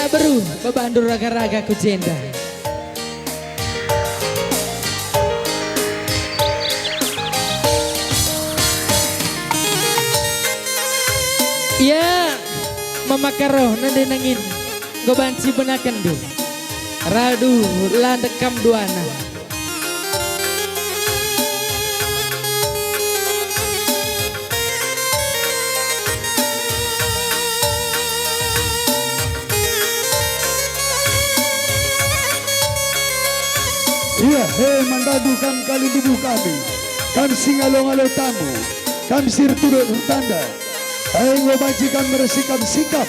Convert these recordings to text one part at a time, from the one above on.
beru bebandu raga-raga ku jenda. Ya memakaro nande nangin gobanci benakan du radu landekam duana. Iya, hei mandadu kam kali bubu kami, kam singalong-alo tamu, kam sirturut tanda, hei ngobaji kam meresikam sikap.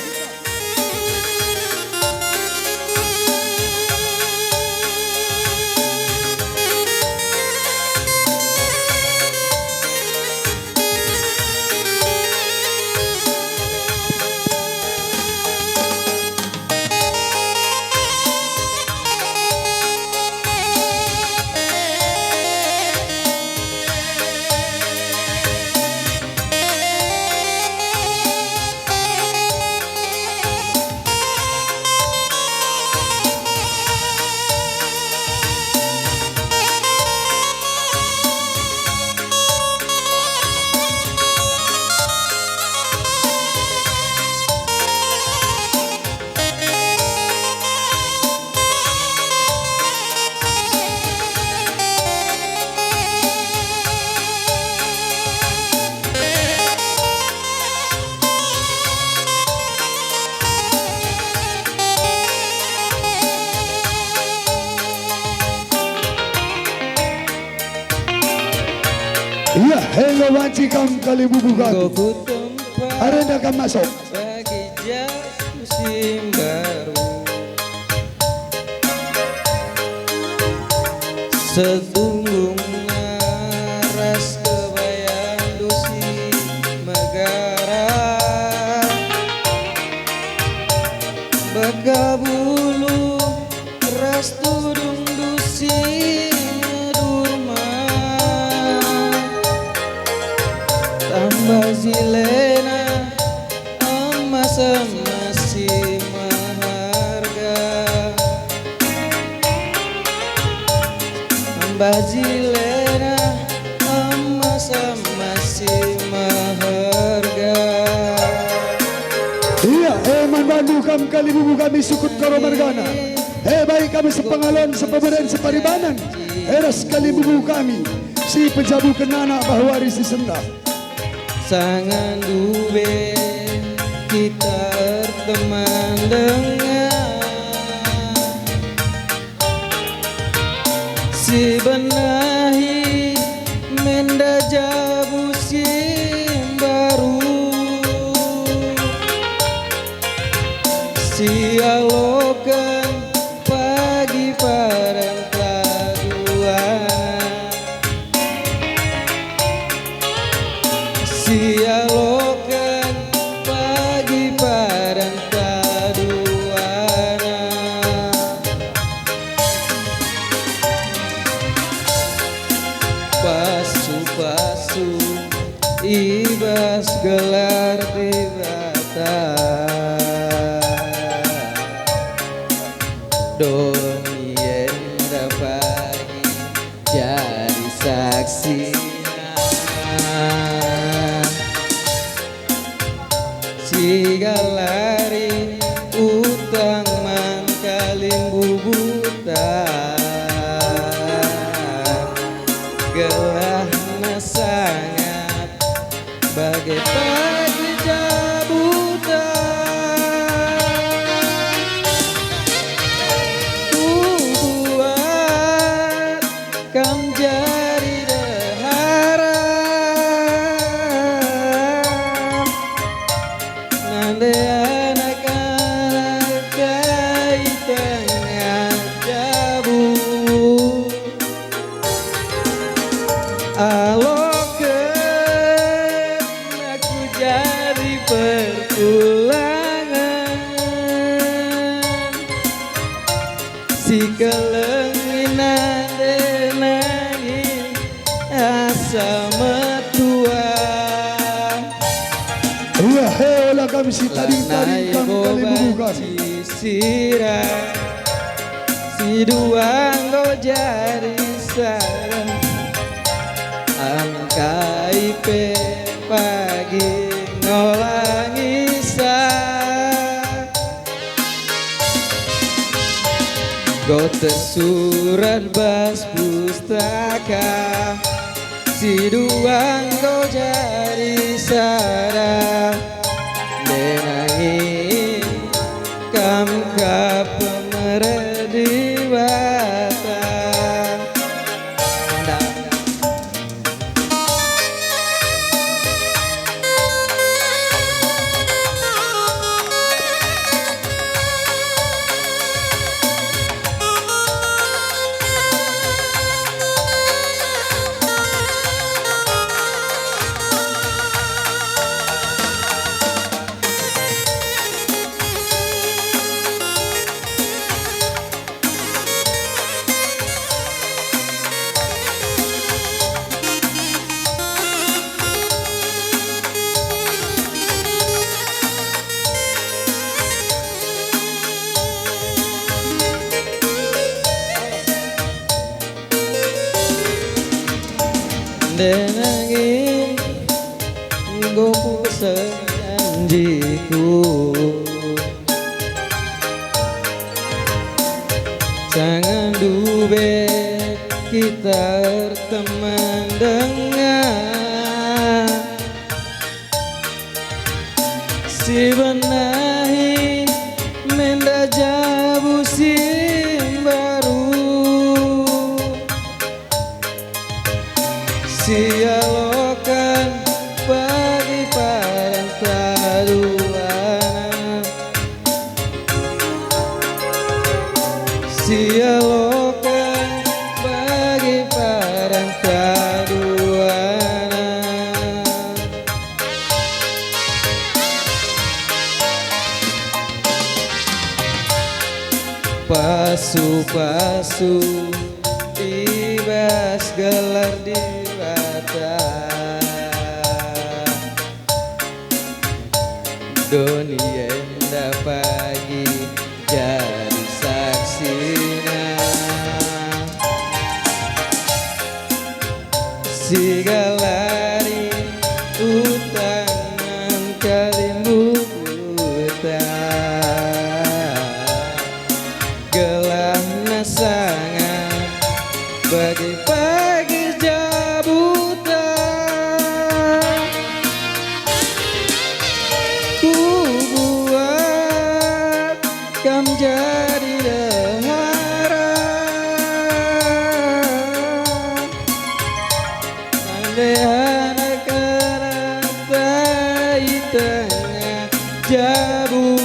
Iya, hei ngobaji kam kali bubu kami, arena kam masuk. Bagi jas musim baru setunggung ngaras kebayang dusi megara begabulu ras tudung dusi ngedurma tambah zilena emas masih maharga tambah zilena emas masih maharga. Iya, hei manbandu kam kali bubu kami sukut karo margana. Hei baik kami sepengalon, sepemeren, separibanan. Eras kali bubu kami, si pejabu kenana bahwari si sendak. Sangan dube kita teman dengan si benahi menda jabu sim baru si alokan pagi parang kaduan si alokan pagi parang kaduana pasu-pasu ibas gelar tibata donien pagi jadi saksi sigalari utang mangkalin bubutan gelahna sangat bagai pagi jabutan buat kam jari dahara nande anak-anak kai tengah jabu alokan aku jadi perpulangan si kelenginan denangin asa metua Iya, hei olah kami si taring-taring kam kali bubu kami. sirah si duang go jari sarang angkai pe pagi ngolangi sa go tersurat bas pustaka si duang go jari sarang denangin kam ka pemerdiwata. Denangin goku janjiku jangan dube kita teman dengan si benahi menda jabu sim baru sialokan bagi parantaduana sialokan bagi parantaduana pasu-pasu ibas gelar di dunia indah pagi jadi saksina sigalari utangan kalimbu gelah nasangan bagi pagi jabutan ku buat kam jadi deharan andai anak kereta di tengah jabut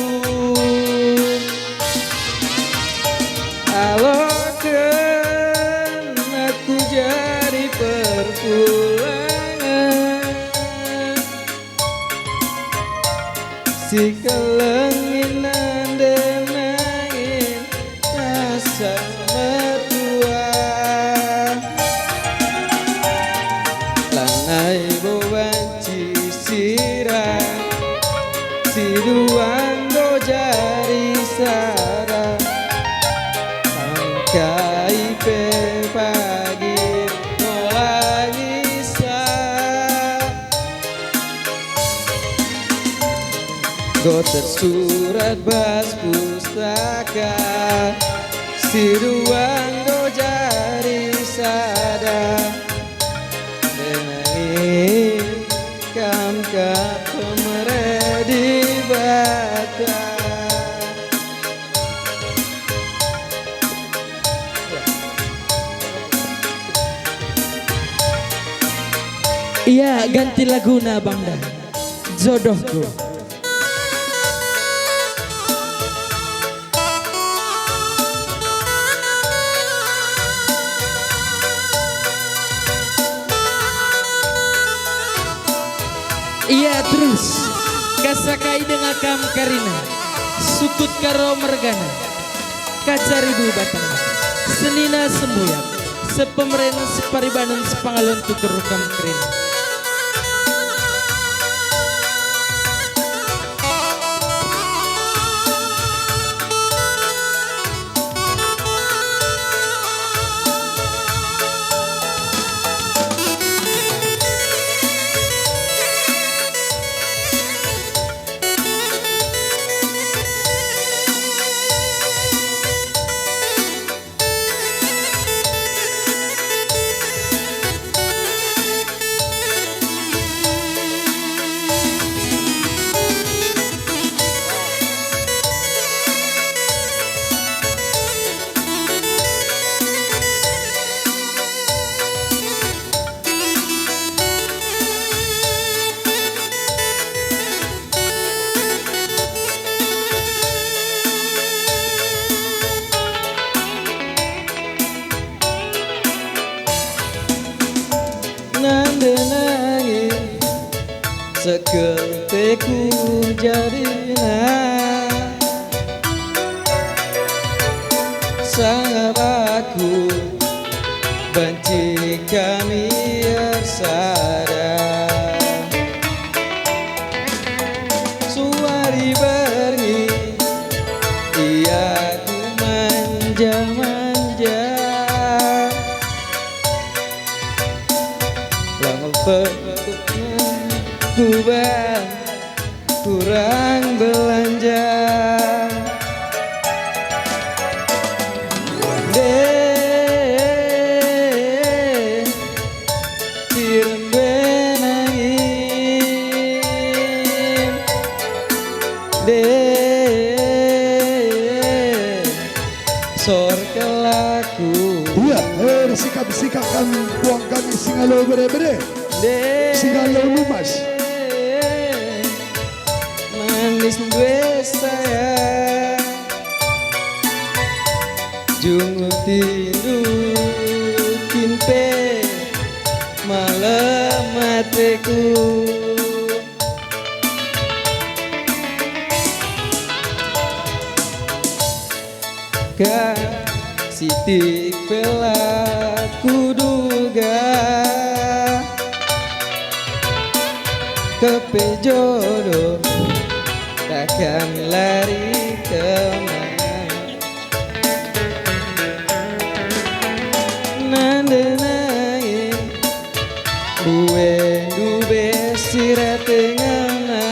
alokan aku jadi perpulangan si kelenginan denangin asa mertua lanai bobanci sirah si duang go jari sarah angkai pe pagi ngolangi sa go tersurat bas pustaka si duang go jari sada denangin kam ka pemerdi bata. Iya, ganti laguna Bangda, jodohku. Iya terus kasakai dengan kam karina sukut karo mergana kacaribu batang senina semuyang sepemeren separibanan sepangalon tutur kam karina. nande nangis seketeku jadina sangat aku benci kami bersada suari berni ia ku manja-manja langun bentuknya kubah kurang belanja sorga laku Iya, sikap-sikap kami buang kami singalo bere-bere singalo lumas manis gue saya jungu tidur kimpe malam matiku Siti bela kuduga kepe jodoh takkan lari kemana nande naik dube siratengana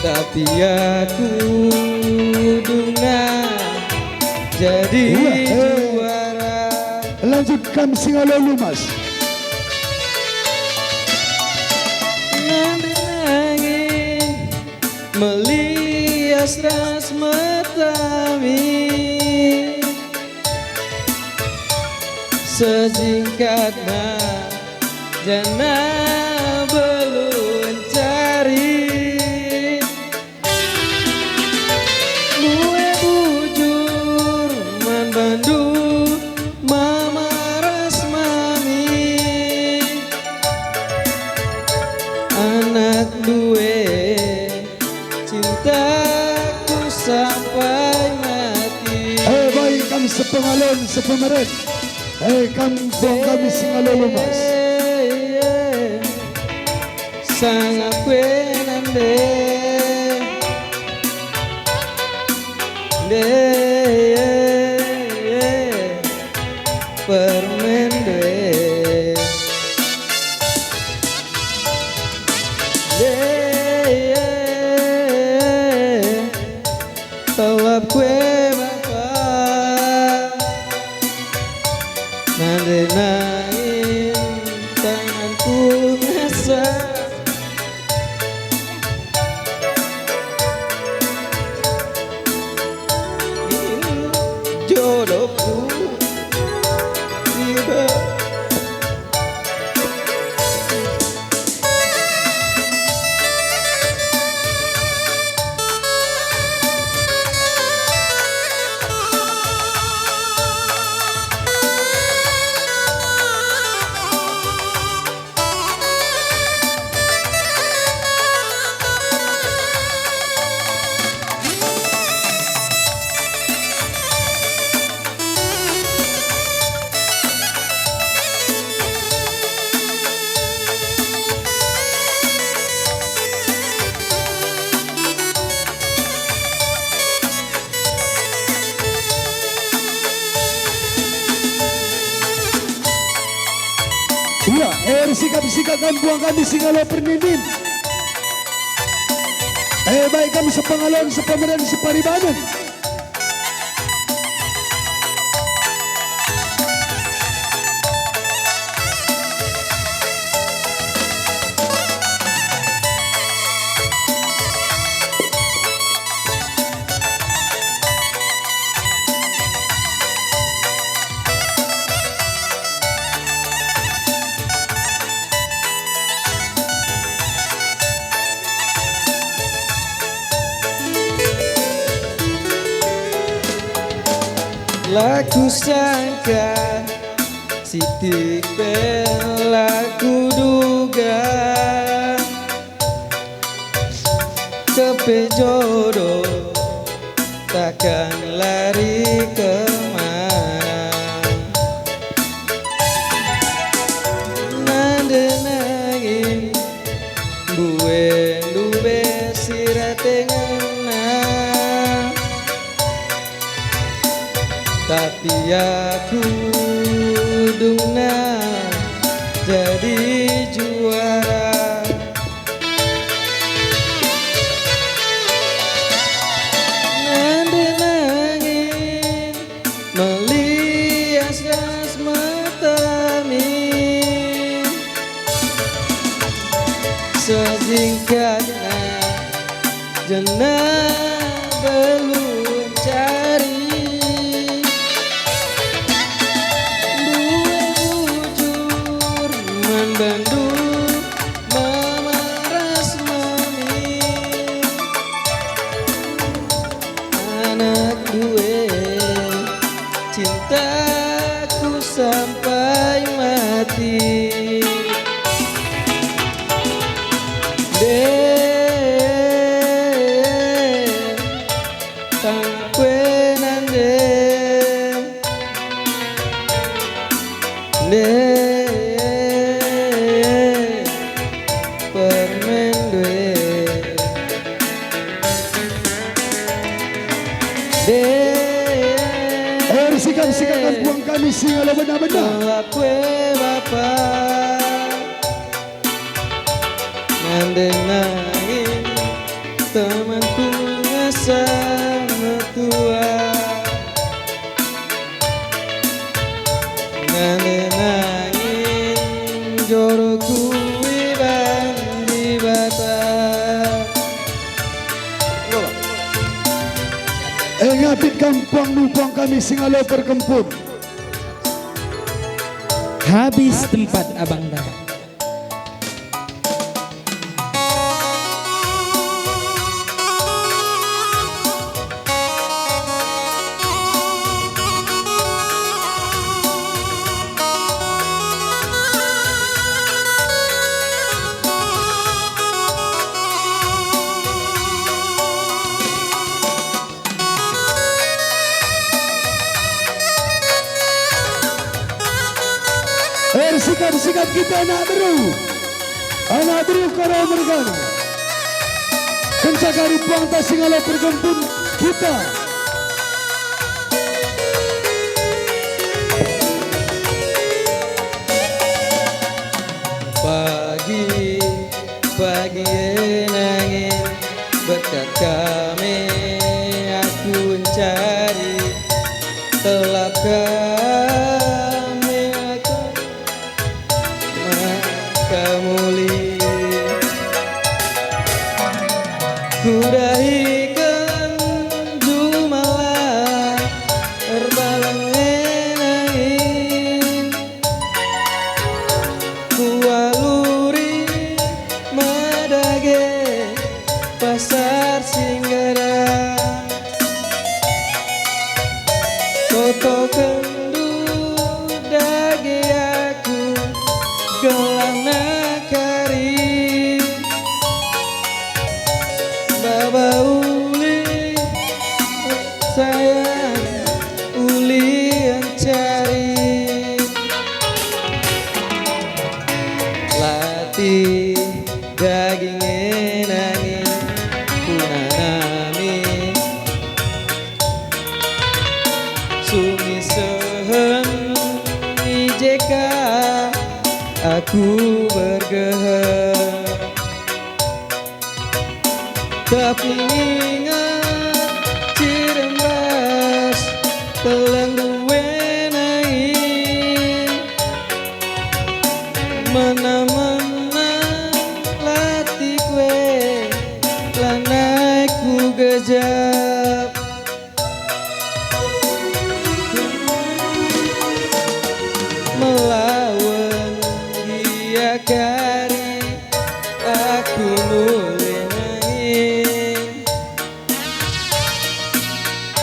tapi aku jadi juara. Lanjutkan singalo lumas. Nanti nangis melias ras matami sesingkatnya jana belum cari anak duwe cintaku sampai mati Baik kami sepengalon sepemeren kami buang kami singalo lumas sangat penande permen tawab kue bapak nande nain tanganku ngasa jodohku tiba Iya, sikap-sikap kami buang kami singalo pernindin baik kami sepengalon sepemeren separibanan Laku sangka sitik pelaku duga kepejodoh takkan lari kemana. Nande nangin buen dube sirate ngena, tapi aku dungna jadi juara. Nande nangin melias ras matamin sesingkatnya jenah belum cari. Bandung mamaras mami anak duwe cintaku sampai mati. Tangkwe nande permen dwe Sikat-sikatkan buang kami singala benda-benda. Lakwe bapak nande nangin temanku ngasa metua. Nande nangin joroku iban di bata. Ngapit kampung numpang kami singala perkempun. Habis tempat abang dah. Sikap kita anak beru karo mergana. Kencakari puang tas singala pergempun kita. Pagi nangin berkat kami aku mencari telap kami aku kamuli kudahikan jumalah terbalang nangin kualuri madage pasar singgara soto kendu dage aku gelang nakari baba uli sayang uli yang cari latih daging enangin punanami sumi sehen ijeka aku bergeher tapi ingat cirembas telang duwe naik mana-mana latih kwe lanaiku gejap melawan dia kari aku mulai naik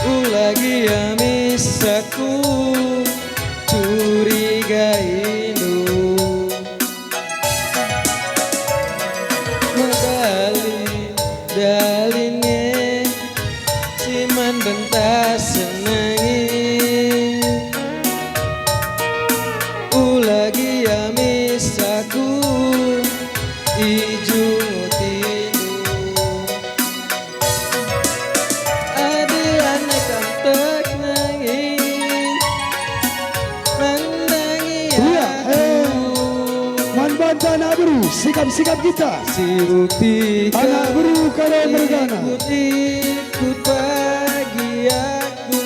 ulagi amisaku curi gainu Medali daline Siman bentas senangi Ulagi amisaku Ijung tinu Ade anak kantek nangis Nandangi Iya, aku Man banta anak buru, sikap-sikap kita. Si bukti Anak buru kalau mergana. ikut bagi aku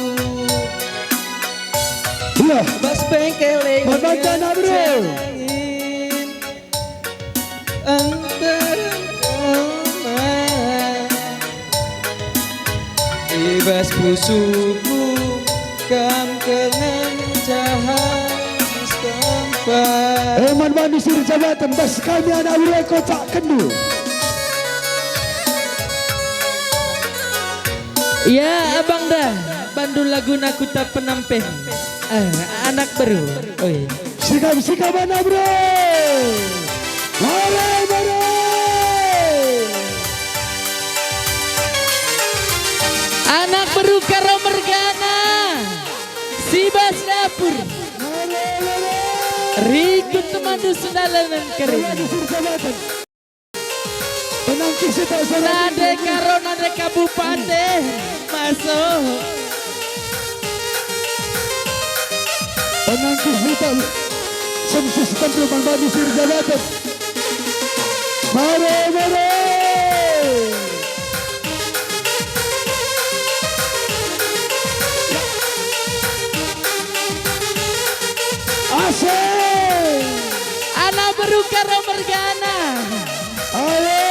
Iya, Bas bengkel Man banta anak buru. Antara Ibas pusuku Kam kenang cahaya setempat Man bandu suri jabatan, bas kami anak buru kocak kendu. Ya abang dah, bandu lagu naku tak penampen. Anak baru. Oi. Sikap-sikap anak buru. Mari buru. Anak baru karo mergana. Si bas dapur. Mari buru. Rikut temandu sedalanan kering. Bandu suri jabatan. Penangkis kita salah. Nade karo nade kabupaten. Masuk. Penangkis kita semsus tampil Man bandu suri jabatan. Mari buru. Asik. Anak baru karo mergana. Ayo.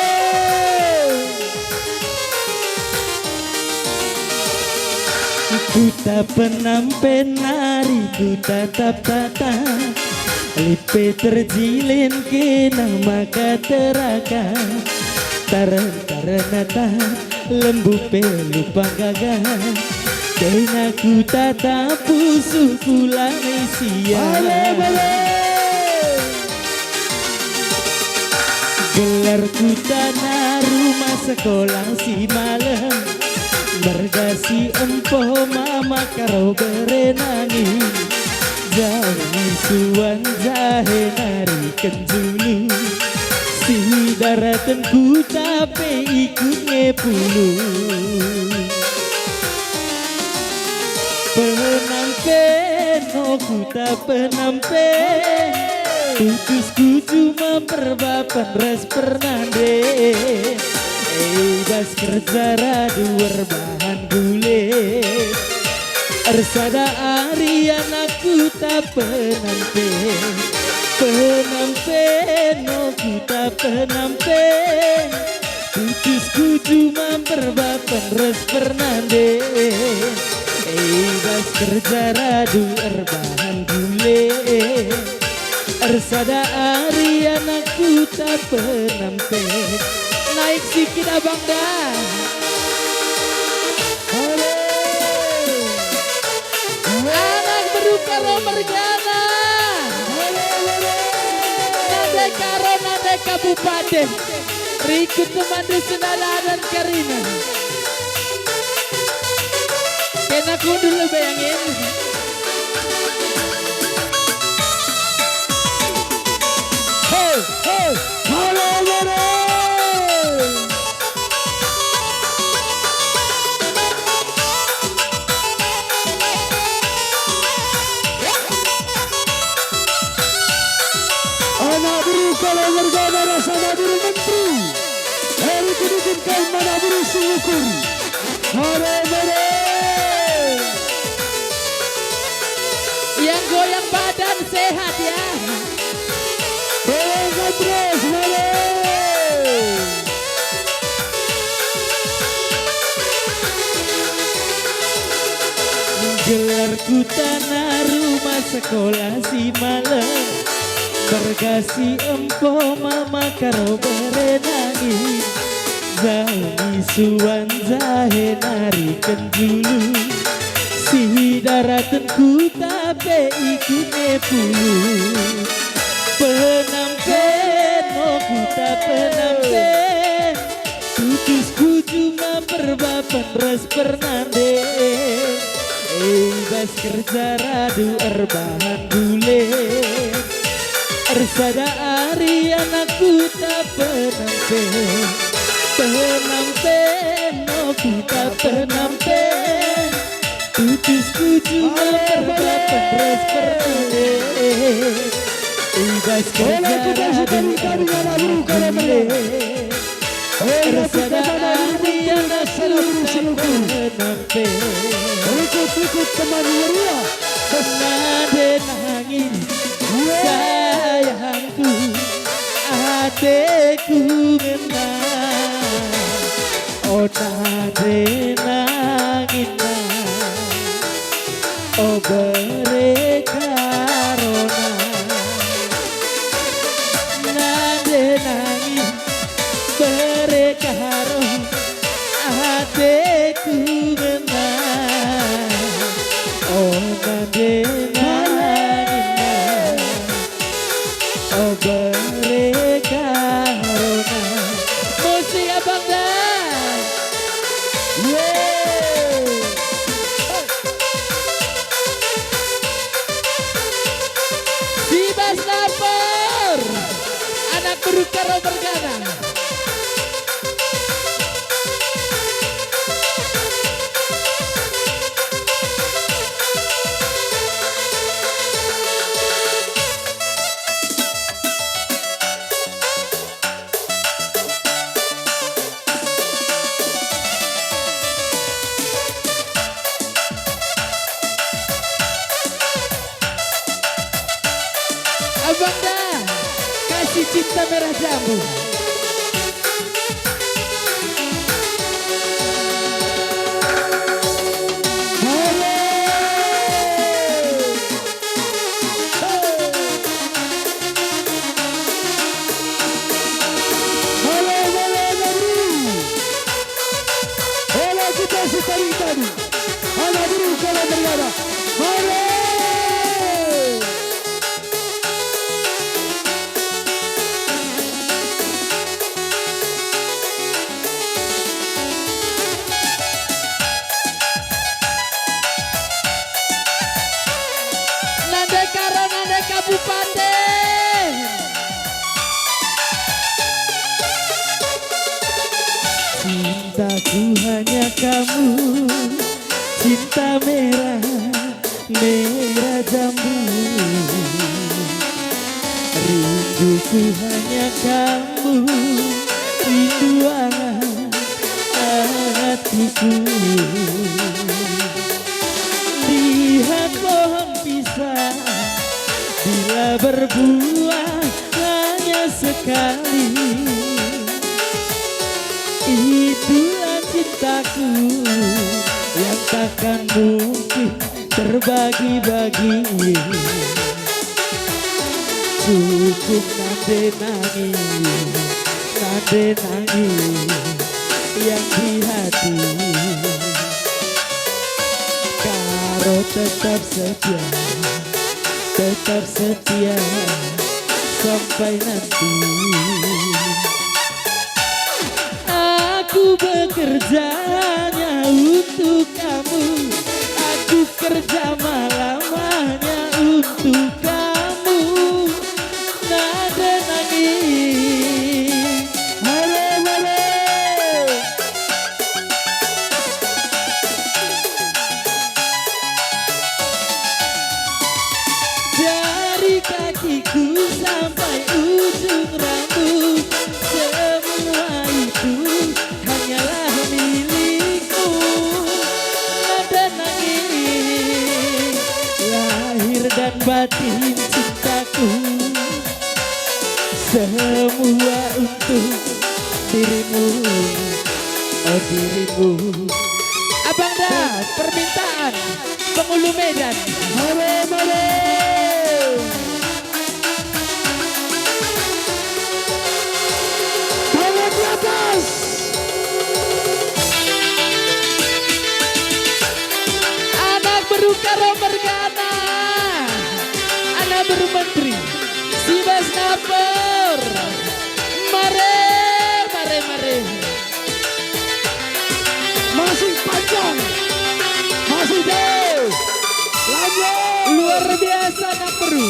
Ku tak penampen hari ku tatap tata Lipe terjilin kena maka teraka Taran-taranata lembu pelupa gagah Kena ku tatap pusu kulane sia Gelar ku tanah rumah sekolah si malam Bergasi empoh mama karo berenangi Jawi suan jahe nari kenjulu Si daratan ku tape ikut ngepulu Penampen oh ku tak penampen Putusku cuma perbapan ras pernande Bas kerja radu berbahan gule Ersada arian aku tak penampen Penampen oh ku tak penampen Putusku cuma perbapan ras pernande Bas kerja radu berbahan gule Ersada arian aku tak penampen Naik sikit abang dah. Anak baru karo mergana. Nade karo nade kabupaten. Rikut temandu senalanan karina. Kena ku dulu bayangin. Hey, hey, halo, halo. Anak buru kalau mergana rasa buru menteri. Hari kedudukan mana buru syukur. Halo, halo. Yang goyang badan sehat ya. Goyang terus, halo. Gelarku tanah rumah sekolah si malam Bergasi empo mama karo berenangi Zauni suan zahe nari kenjulu Si daratanku tapi ikune pulu penampen oh kita penampen tutusku cuma berbapan res pernande bas kerja radu erbahan gule ersada ari anakku tak penampen penampen oh kita penampen tutusku cuma berbapan res pernande bas kerja radu erbahan gule ersada ari anakku tak penampen Ikut teman Maria. nade nangis sayangku hatiku menang oh nade nangis oh berekarona nade nangis berekarona hatiku menang oh nade nangis oh berekarona musik abang dah si Bas Lapor anak baru karo bergana Abang dah kasih cinta merah jambu. Nade karo nade kabupaten cintaku hanya kamu cinta merah merah jambu rinduku hanya kamu rindu hatiku lihat pohon pisang bila berbuah hanya sekali itulah cintaku yang takkan mungkin terbagi-bagi cukup nade nangis yang di hati karo tetap setia sampai nanti aku bekerjanya untuk kamu aku kerja malamnya untuk kamu nade nangis dari kakiku sampai ujung rambut semua itu hanyalah milikmu nada nangis lahir dan batin cintaku semua untuk dirimu oh dirimu abang dah permintaan penghulu Medan Tangan di atas. anak Luar biasa anak baru.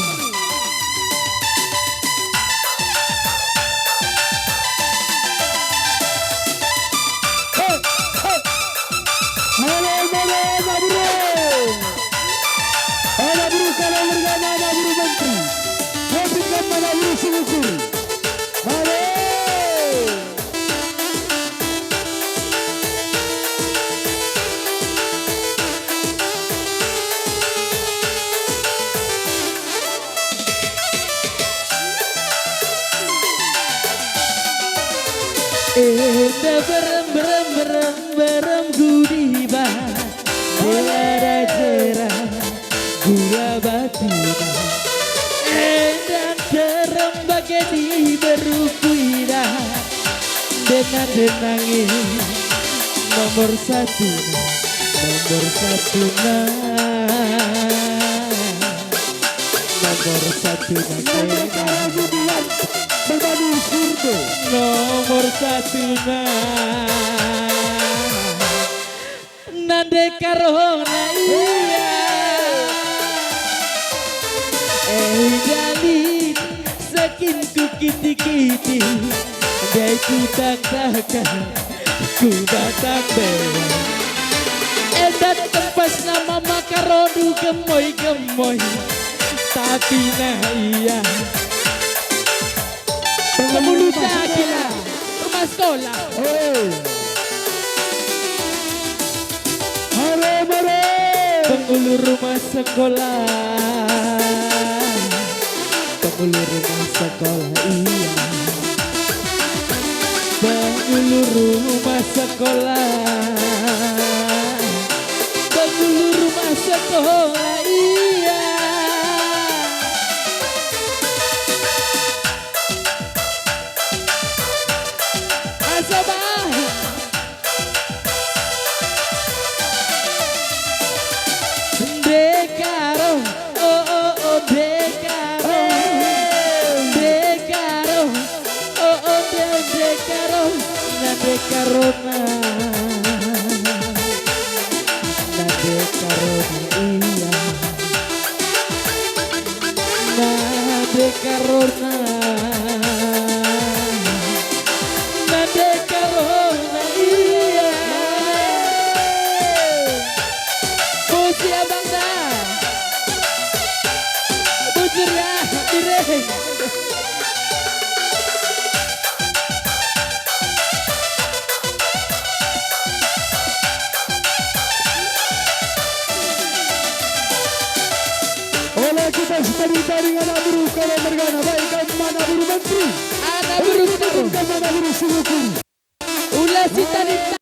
Anak buru kalau mergana anak buru menteri. Berikan anak buru sungguh. Mari. Berem gudiba Belada cerah gula batu dan terem bagai di berukuida denangin nomor satu nomor satu Berbadu surdo. nomor satu nande karona iya jalin sakinku kiti-kiti dai ku tak-takan ku batang bewa edat tempas nama makarodu gemoy-gemoy tapi nah iya Pemulu gila rumah sekolah penghulu rumah sekolah penghulu rumah sekolah iya penghulu rumah sekolah penghulu rumah sekolah iya Asabah Dekaro, dekaro, dekaro, dekaro, na dekaro na dekaro iya, na dekaro na dekaro na iya. Pusi abang dah bujur ya direng Oleh kita seperti dengan anak buru kalau mergana baikkan mana buru menteri. anak buru baru Berikan mana buru sungguh. ulah si tarita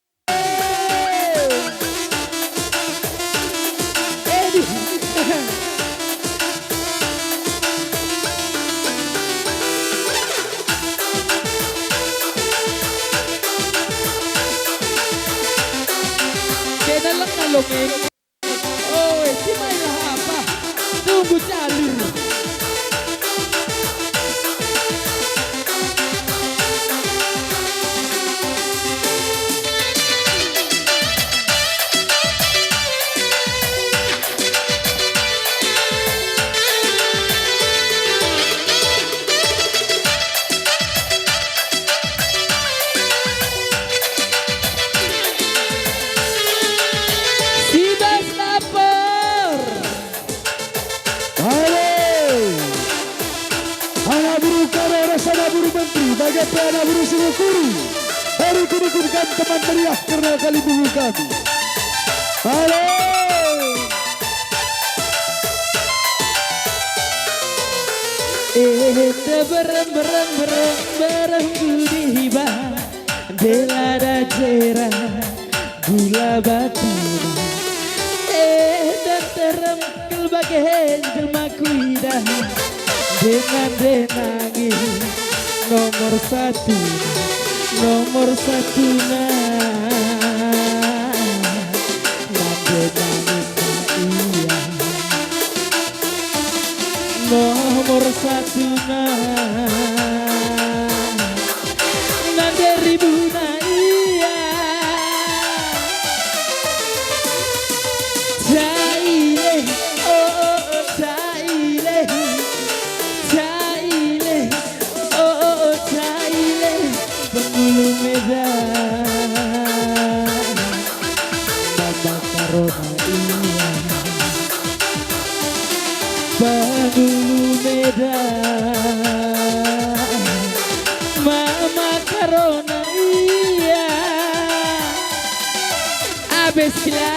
kena lang nalungin oh si may lahapa tunggu jalur si bas lapor Anak buru kalau rasa anak buru menteri bagaimana anak buru sungguh. Hari ini ikutkan teman meriah karena kali buru kami. Halo. berem gudiba Belada cerah gula batu dan terem bagai jelma kuidah denangin nomor satu denangin iya nomor satu nande ribu na iya Jaile oh Bandung Medan Mama Corona iya Abis gila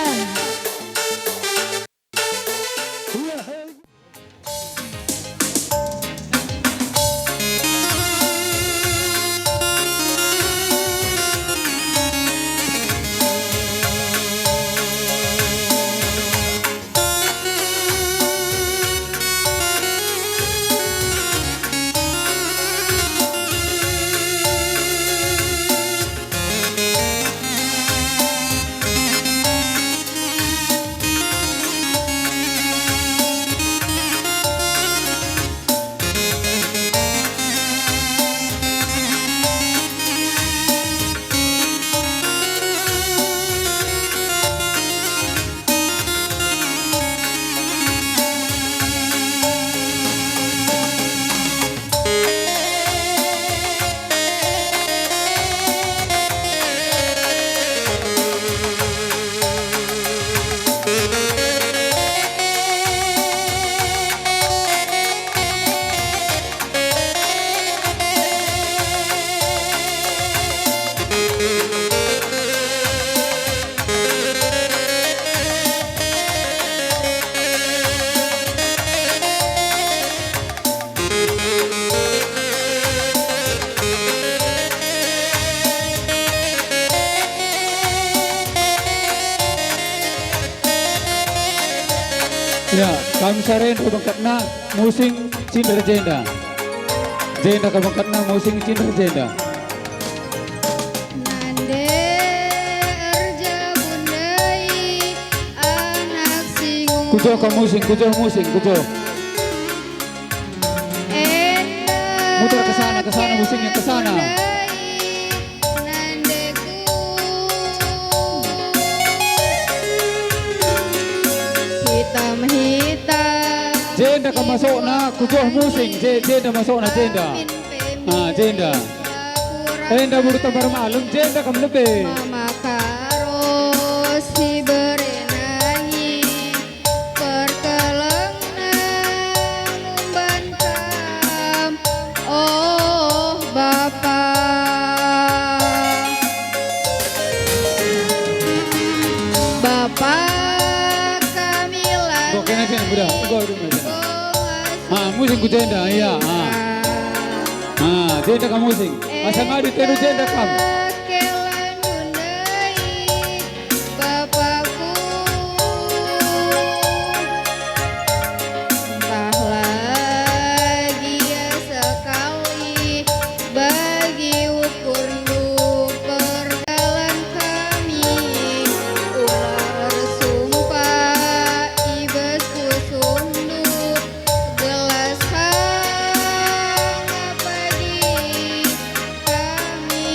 Ya, kami sarin kabangkatna musing cinta jenda. Jenda kabangkatna musing cinta jenda. Nande erja bundai anak singu Kujo ka musing, kujo musing, kujo. Muter ke sana musingnya ke sana. Hitam-hitam Jenda ka masuk na, kujo musing, jenda masuk na jenda. Jenda. Jenda buru tabar malum, jenda kam lebih. Mama karo si berenangi perkelengan membantam oh Bapak kami lagi Kok kena sini budak, gua dulu. Musing ku jenda, iya. Jenda ka musing. Asa ngadi teru jenda kam. Kelan Dundai, Bapakku entah lagi ya sekali bagi ukur perdalan kami ular sumpah ibesku sundut gelas hangat pagi kami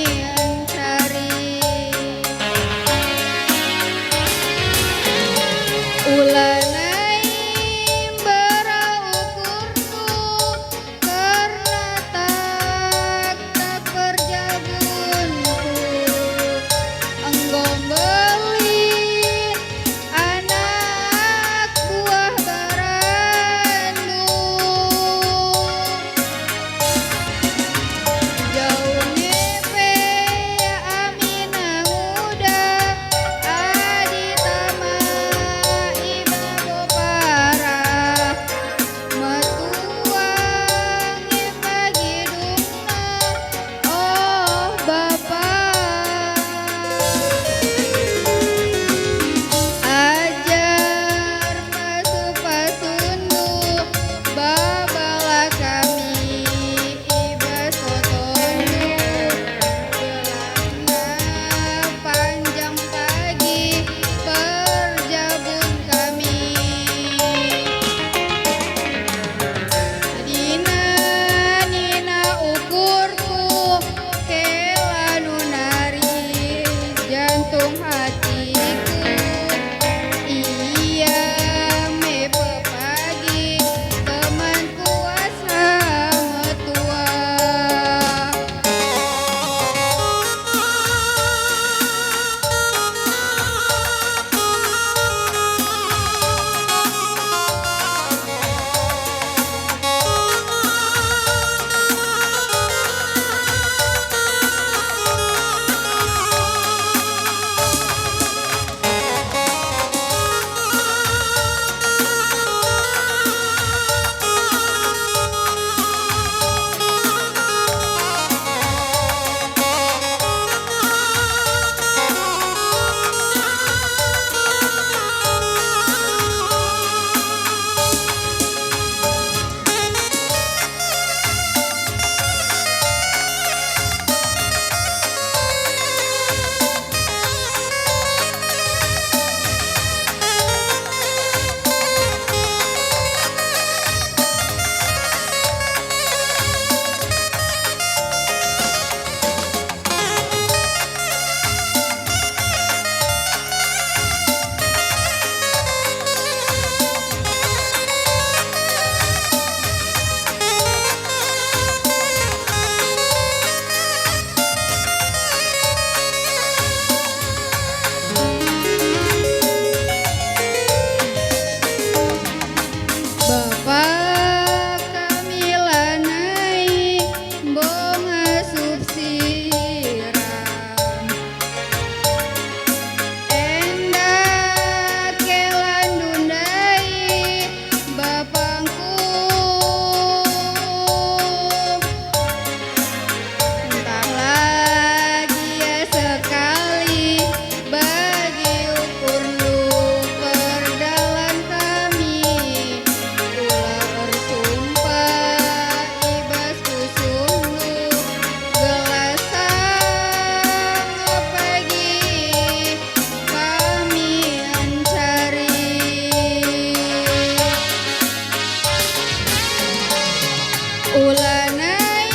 Ulanai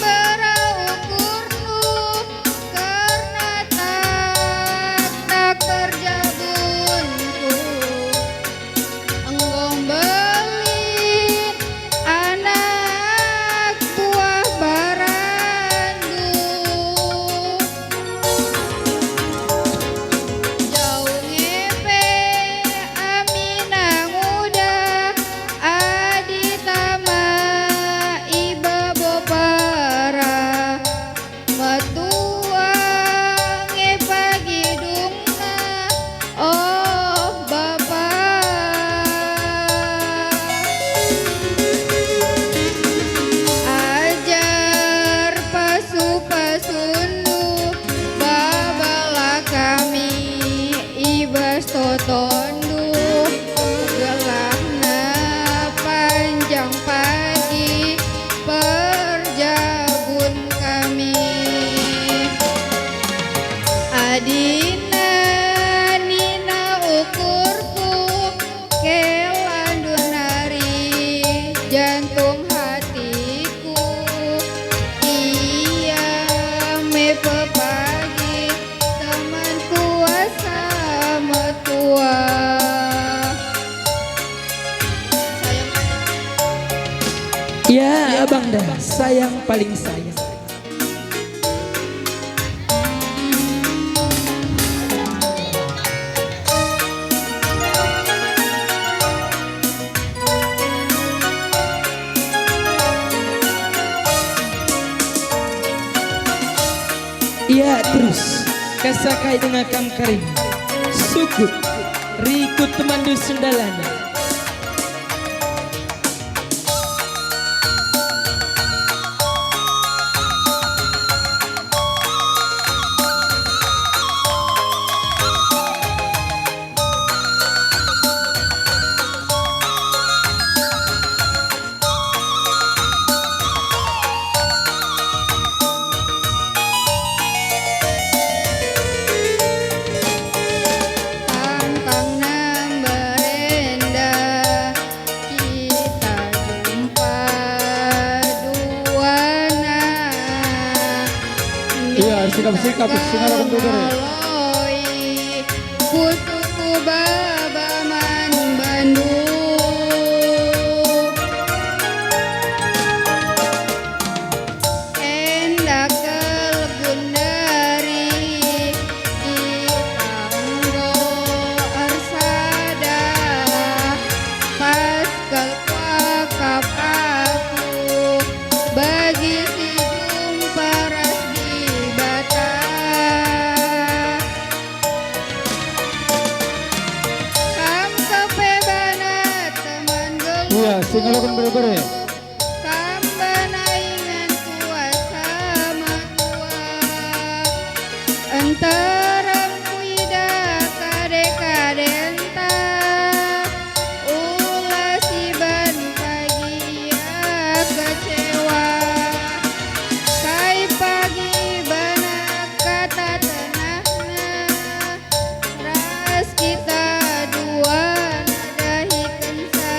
beraukur nu karena tak terjabunku enggong beli anak buah barandu jauh ngepe amina muda aditama iba bopara matua ngepagi dungna oh bapak ajar pasu-pasundu babala kami ibas totondu gelahna panjang pagi perjabun kami adina nina ukurku kelandunari jantung hatiku iya me pepagi teman kuasa metua Ya abang dah, sayang paling sayang. Ya terus kasakai dengan kam karim sukut rikut temandu sendalana. Tangkang nambarenda kita jumpa duana Iya, sikap-sikap, singarakan dulu, Dere. Ngaloi pusuku babaman Bandung endak kelgundari ditanggo arsada pas kelpakap aku bagi si jumpa ras di bata kam kepebana teman Iya, geluku singarakan bere-bere. Kambanaingan kuasa matua Entarang kuida kade-kadenta Ulah siban pagi ya kecewa Kai pagi bana kata tenahna Ras kita dua nadahi kensa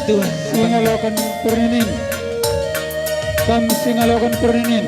tua. Singalokan Purninin. Kam Singalokan Purninin.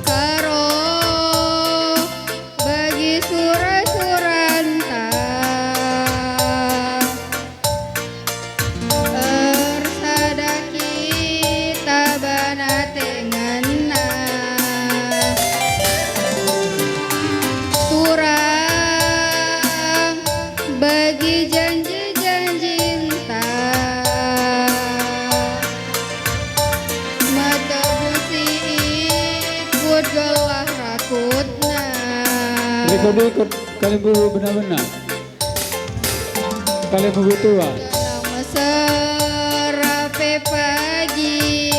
Karo bagi sura-suranta Ersada kita banatenganna Turang bagi janji-janjinta Matebusi ikut gelah rakutna Ikut kalian benar-benar. Kalian tua. Dalam serape pagi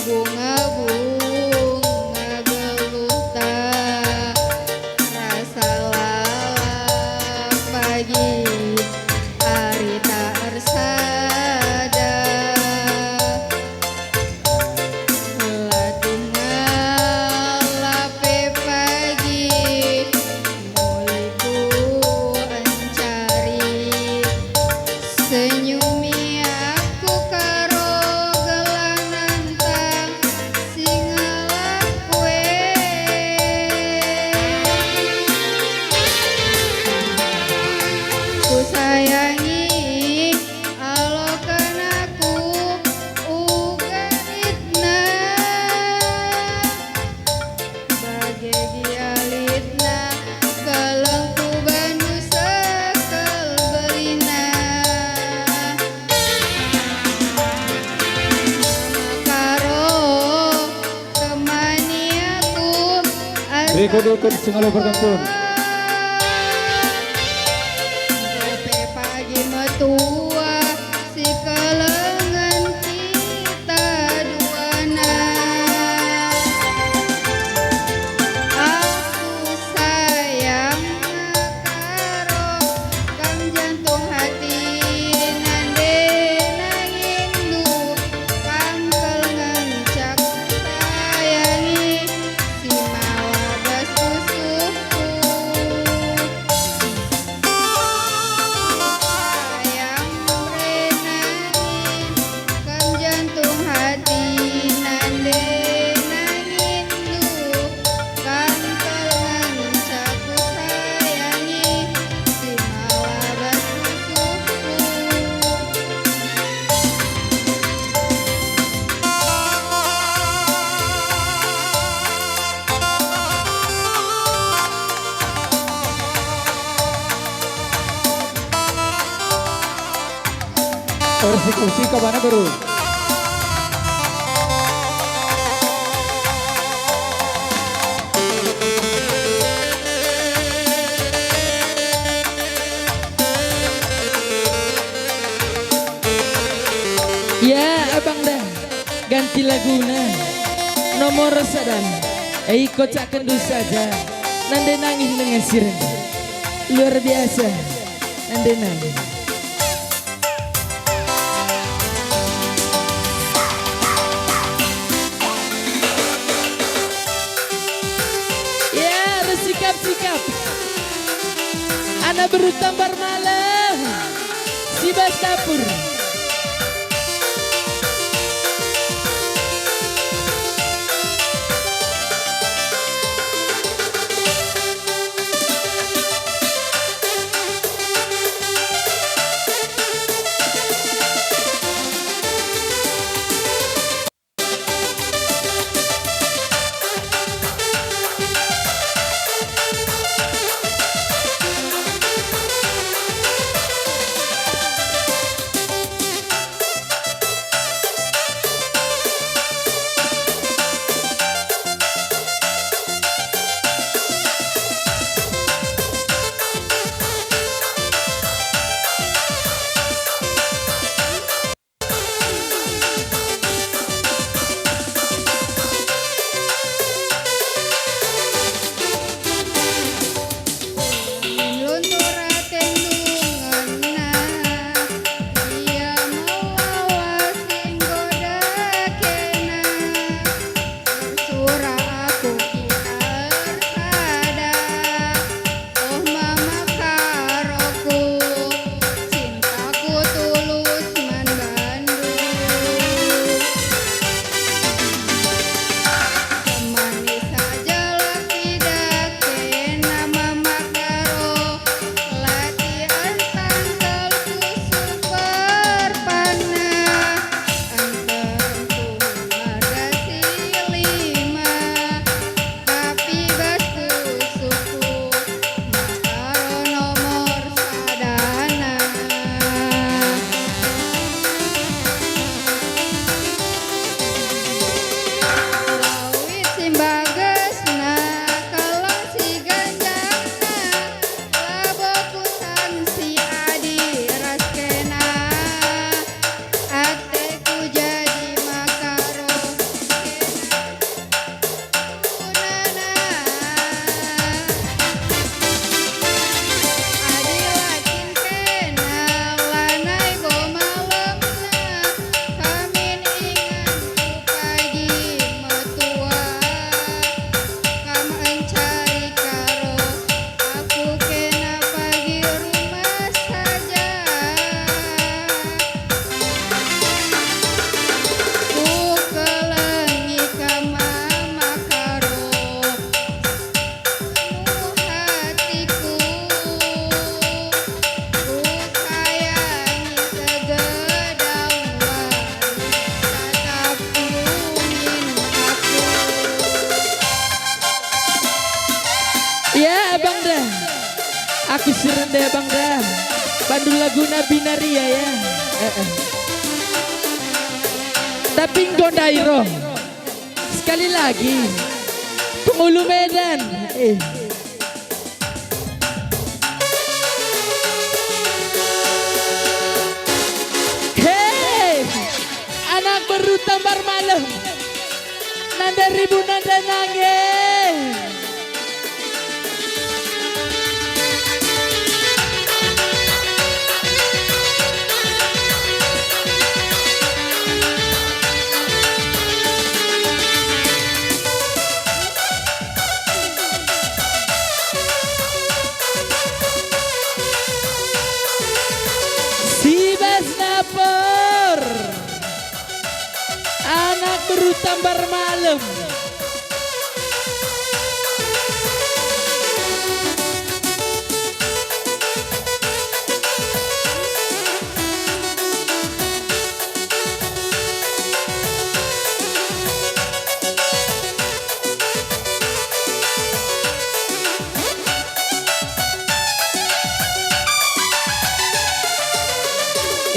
bunga-bunga geluta rasa lalap pagi hari tak ersada Heula tinggal lape pagi muliku encari senyumi aku karo gelang nantang singalah kue ku sayangi alokan aku uga itna bage gialitna kelengku banyu sekel belina karo temani aku Ikut Singalo Perkampun. Sampai pagi metua si kelengan kita duana Aku sayang karo kam jantung hati nande nangindu kam kelengan cak sayangi si mawa bas susuku sayang renangin kam jantung hati nande nangindu kam kelengan caku sayangi si mawa bas susuku Persekusi ke mana baru? Ya abang dah ganti laguna nomor sadan kocak kendus saja nande nangis dengan siren luar biasa nande nangis ya bersikap-sikap anak berutambar malam si bas dapur. lagu serenda Bang Dah. Bandul lagu Nabi Naria ya. Tapi Gondairo. Sekali lagi. Pengulu Medan. Hei, anak baru tambar malam. Nanda ribu nanda nangis. Napor anak baru tambar malam.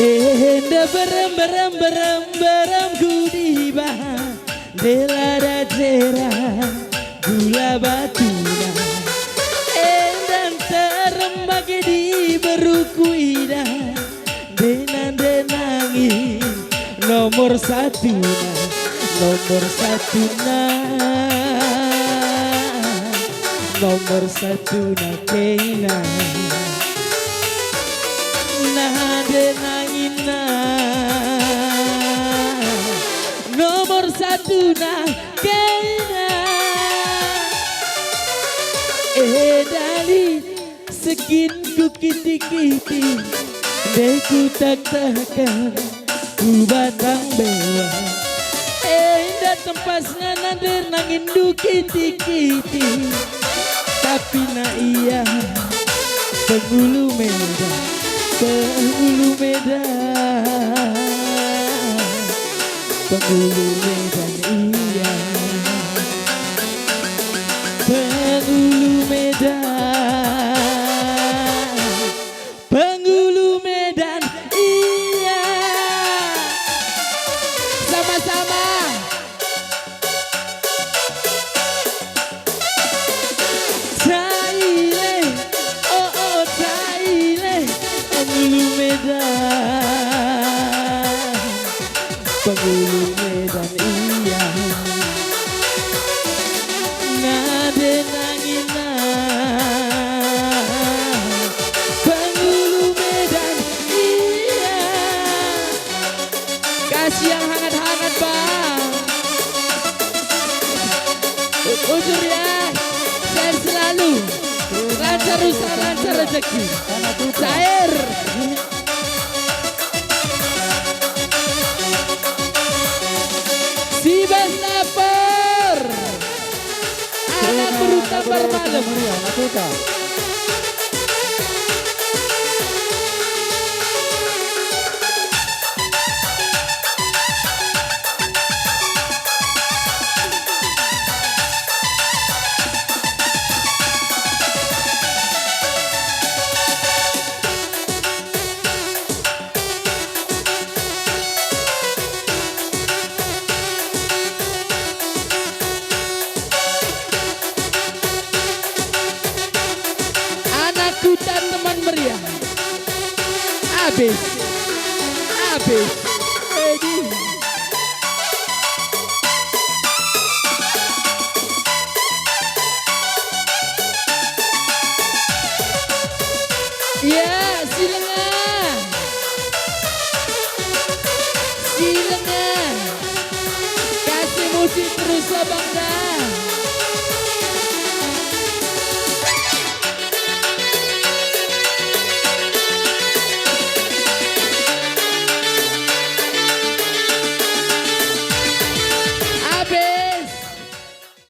Enda berem gudiba Delara jera gula batuna Endan terembag di berukuida Denan denangi nomor satuna Nomor satuna keina Nade nangina nomor satu na kena dali sekin ku kiti-kiti deku tak takkan ku batang bewa datang pas nade nangin du kiti-kiti tapi na iya penghulu Medan Penghulu Medan Penghulu Medan iya Penghulu Medan Penghulu Medan iya sama-sama Taile oh Taile Penghulu Medan Penghulu Medan iya Nade nangina Penghulu Medan iya kasih yang hangat-hangat bang ujur ya saya selalu lancar usaha lancar rezeki cair si Napor anak baru tambar malam dan teman meriah habis Edi ya silengan kasih musik terus Bang Dah